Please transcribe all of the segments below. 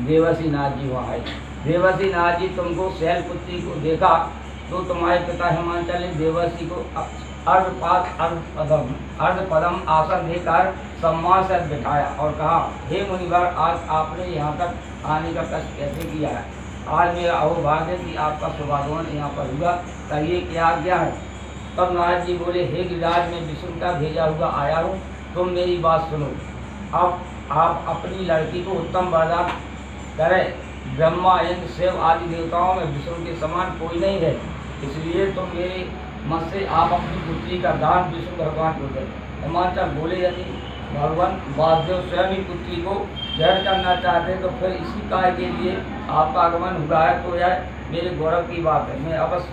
देवर्षि नाथ जी वहाँ आए। देवर्षि नाथ जी तुमको शैलपुत्री को देखा तो तुम्हारे पिता हिमांचल ने देवर्षि को अर्धपदम आसन देकर सम्मान से बिठाया और कहा, हे मुनिवर, आज आपने यहाँ तक आने का कष्ट कैसे किया है? आज मेरा अहोभाग्य कि आपका शुभागमन यहाँ पर हुआ, कहिए क्या आज्ञा है? तब नारद जी बोले, हे गिरिराज, मैं विष्णु का भेजा हुआ आया हूँ, तुम मेरी बात सुनो। अब आप अपनी लड़की को उत्तम वरदान करें। ब्रह्मा, इंद्र, शिव आदि देवताओं में विष्णु के समान कोई नहीं है, इसलिए तुम मेरे मत से आप अपनी पुत्री का दान विष्णु भगवान को दें। हिमांचल बोले, यदि भगवान वासुदेव स्वयं ही पुत्री को ग्रहण करना चाहते तो फिर इसी कार्य के लिए आपका आगमन हुआ है, तो यह मेरे गौरव की बात है, मैं अवश्य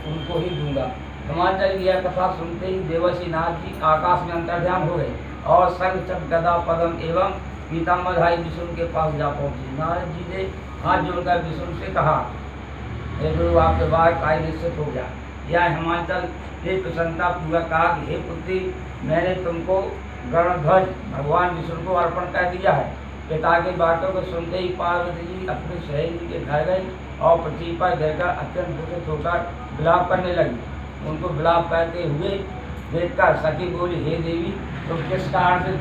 उनको ही दूंगा। हिमांचल की यह कथा सुनते ही देवर्षि नाथ जी आकाश में अंतर्ध्यान हो गए और शंख चक्र गदा पद्म एवं पीताम्बरधारी विष्णु के पास जा पहुंचे। नारद जी ने हाथ जोड़कर विष्णु से कहा, हे गुरु, आपके बाद कार्य निश्चित हो गया। यह हिमांचल ने प्रसन्नता पूर्वक कहा कि हे पुत्री, मैंने तुमको गणध्वज भगवान विष्णु को अर्पण कर दिया है। पिता की बातों को सुनते ही पार्वती जी अपने सहेली के घर गई और पृथ्वी पर गिरकर अत्यंत दुखित होकर विलाप करने लगी। उनको विलाप करते हुए देखकर सखी बोली, हे देवी, तुम किस कारण से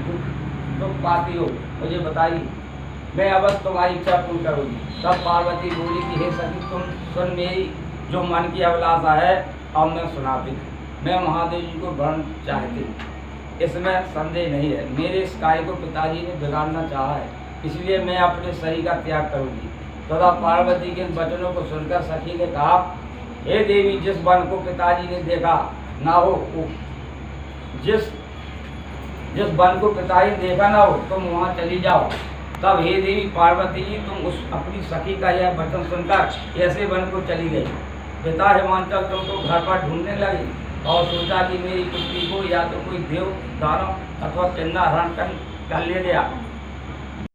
दुख पाती हो, मुझे बताइए, मैं अवश्य तुम्हारी इच्छा पूर्ण करूँगी। तब पार्वती बोली कि हे सखी, तुम सुन मेरी जो मन की अभिलाषा है, अब मैं सुनाती। मैं महादेव जी को वर्ण चाहती, इसमें संदेह नहीं है। मेरे इस कार्य को पिताजी ने बिगाड़ना चाहा है, इसलिए मैं अपने शरीर का त्याग करूँगी। तथा पार्वती के इन वचनों को सुनकर सखी ने कहा, हे देवी, जिस वन को पिताजी ने देखा ना हो, जिस वन को पिताजी ने देखा ना हो, तुम वहाँ चली जाओ। तब हे देवी पार्वती जी, तुम उस अपनी सखी का यह वचन सुनकर ऐसे वन को चली गई। पिता हिमांचल तुमको घर पर ढूंढने लगे और सोचा कि मेरी पुत्री को या तो कोई देव दानव अथवा किन्नर हरण कर ले गया।